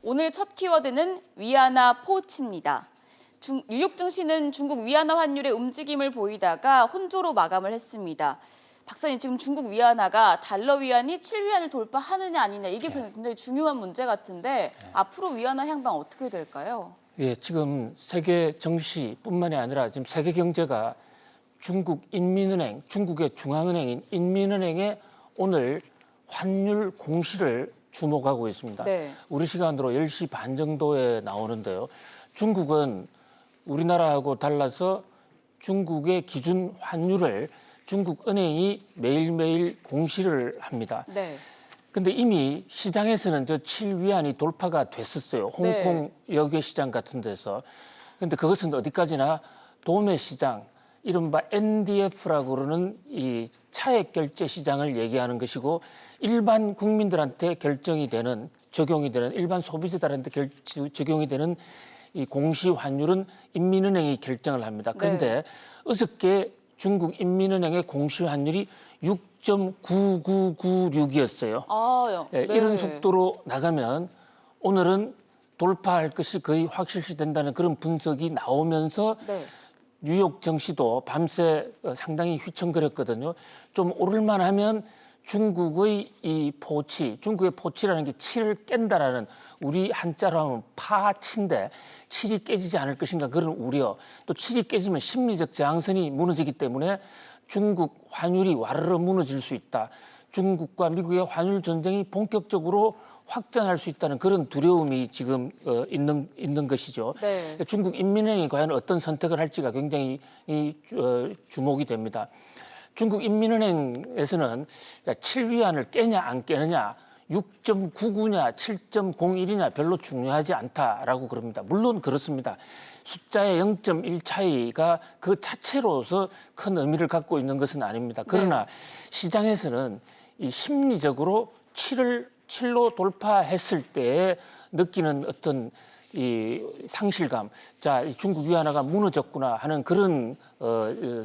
오늘 첫 키워드는 위안화 포치입니다. 뉴욕 증시는 중국 위안화 환율의 움직임을 보이다가 혼조로 마감을 했습니다. 박사님, 지금 중국 위안화가 달러 위안이 7위안을 돌파하느냐 아니냐 이게 굉장히 중요한 문제 같은데 앞으로 위안화 향방 어떻게 될까요? 예, 지금 세계 정시뿐만이 아니라 지금 세계 경제가 중국 인민은행, 중국의 중앙은행인 인민은행의 오늘 환율 공시를 주목하고 있습니다. 네. 우리 시간으로 10시 반 정도에 나오는데요. 중국은 우리나라하고 달라서 중국의 기준 환율을 중국 은행이 매일매일 공시를 합니다. 네. 근데 이미 시장에서는 저 7위안이 돌파가 됐었어요. 홍콩 여교 시장 같은 데서. 근데 그것은 어디까지나 도매 시장, 이른바 NDF라고 그러는 이 차액 결제 시장을 얘기하는 것이고 일반 국민들한테 결정이 되는, 적용이 되는, 일반 소비자들한테 적용이 되는 이 공시 환율은 인민은행이 결정을 합니다. 그런데 어저께 중국 인민은행의 공시 환율이 6.9996이었어요. 이런 속도로 나가면 오늘은 돌파할 것이 거의 확실시된다는 그런 분석이 나오면서 뉴욕 증시도 밤새 상당히 휘청거렸거든요. 좀 오를만하면 중국의 이 포치, 중국의 포치라는 게 7을 깬다라는, 우리 한자로 하면 파치인데 7이 깨지지 않을 것인가 그런 우려, 또 7이 깨지면 심리적 저항선이 무너지기 때문에 중국 환율이 와르르 무너질 수 있다. 중국과 미국의 환율 전쟁이 본격적으로 확전할 수 있다는 그런 두려움이 지금 있는 것이죠. 중국 인민은행이 과연 어떤 선택을 할지가 굉장히 주목이 됩니다. 중국 인민은행에서는 7위안을 깨냐 안 깨느냐, 6.99냐 7.01이냐 별로 중요하지 않다라고 그럽니다. 물론 그렇습니다. 숫자의 0.1 차이가 그 자체로서 큰 의미를 갖고 있는 것은 아닙니다. 그러나 시장에서는 이 심리적으로 7로 돌파했을 때 느끼는 어떤 이 상실감, 자, 중국 위안화가 무너졌구나 하는 그런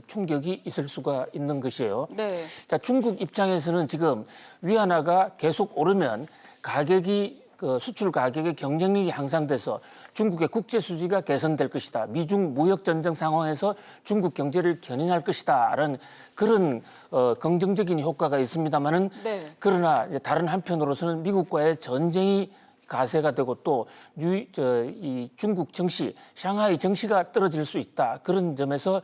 충격이 있을 수가 있는 것이에요. 자, 중국 입장에서는 지금 위안화가 계속 오르면 가격이 수출 가격의 경쟁력이 향상돼서 중국의 국제 수지가 개선될 것이다. 미중 무역 전쟁 상황에서 중국 경제를 견인할 것이다라는 그런 긍정적인 효과가 있습니다만은 그러나 이제 다른 한편으로서는 미국과의 전쟁이 가세가 되고 또 이 중국 증시, 상하이 증시가 떨어질 수 있다. 그런 점에서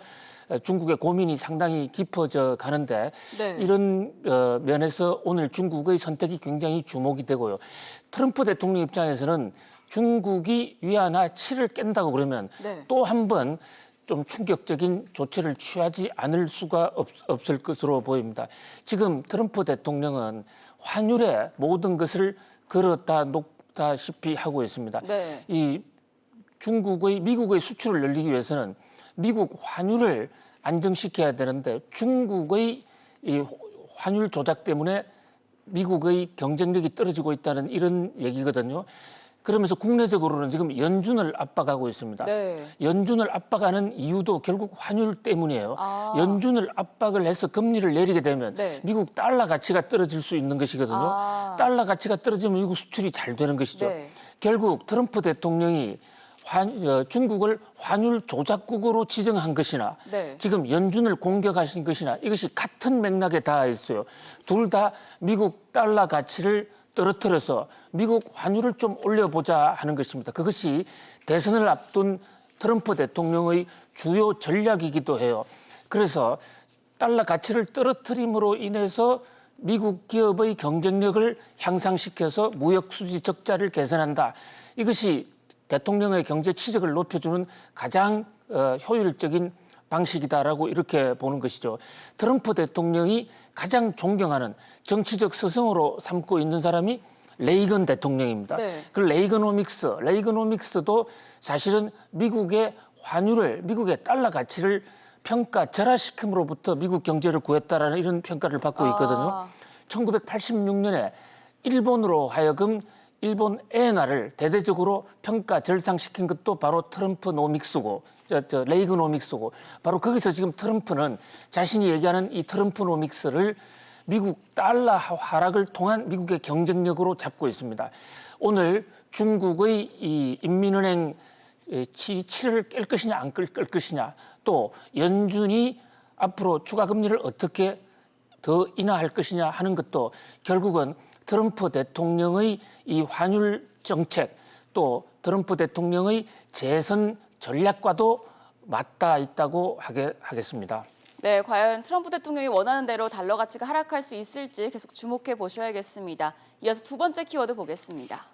중국의 고민이 상당히 깊어져 가는데 이런 면에서 오늘 중국의 선택이 굉장히 주목이 되고요. 트럼프 대통령 입장에서는 중국이 위안화 7을 깬다고 그러면 또 한 번 좀 충격적인 조치를 취하지 않을 수가 없을 것으로 보입니다. 지금 트럼프 대통령은 환율에 모든 것을 걸었다 놓다시피 하고 있습니다. 이 미국의 수출을 늘리기 위해서는 미국 환율을 안정시켜야 되는데 중국의 이 환율 조작 때문에 미국의 경쟁력이 떨어지고 있다는 이런 얘기거든요. 그러면서 국내적으로는 지금 연준을 압박하고 있습니다. 연준을 압박하는 이유도 결국 환율 때문이에요. 연준을 압박을 해서 금리를 내리게 되면 미국 달러 가치가 떨어질 수 있는 것이거든요. 달러 가치가 떨어지면 미국 수출이 잘 되는 것이죠. 결국 트럼프 대통령이 중국을 환율 조작국으로 지정한 것이나 지금 연준을 공격하신 것이나 이것이 같은 맥락에 닿아 있어요. 둘 다 미국 달러 가치를 떨어뜨려서 미국 환율을 좀 올려보자 하는 것입니다. 그것이 대선을 앞둔 트럼프 대통령의 주요 전략이기도 해요. 그래서 달러 가치를 떨어뜨림으로 인해서 미국 기업의 경쟁력을 향상시켜서 무역 수지 적자를 개선한다. 이것이 대통령의 경제 치적을 높여주는 가장 효율적인 방식이다라고 이렇게 보는 것이죠. 트럼프 대통령이 가장 존경하는 정치적 스승으로 삼고 있는 사람이 레이건 대통령입니다. 그 레이거노믹스도 사실은 미국의 환율을, 미국의 달러 가치를 절하시킴으로부터 미국 경제를 구했다라는 이런 평가를 받고 있거든요. 1986년에 일본으로 하여금 일본 엔화를 대대적으로 평가 절상시킨 것도 바로 트럼프 노믹스고 레이거노믹스고 바로 거기서 지금 트럼프는 자신이 얘기하는 이 트럼프 노믹스를 미국 달러 하락을 통한 미국의 경쟁력으로 잡고 있습니다. 오늘 중국의 이 인민은행 치를 깰 것이냐 안 깰 것이냐, 또 연준이 앞으로 추가 금리를 어떻게 더 인하할 것이냐 하는 것도 결국은 트럼프 대통령의 이 환율 정책, 또 트럼프 대통령의 재선 전략과도 맞닿아 있다고 하겠습니다. 네, 과연 트럼프 대통령이 원하는 대로 달러 가치가 하락할 수 있을지 계속 주목해 보셔야겠습니다. 이어서 두 번째 키워드 보겠습니다.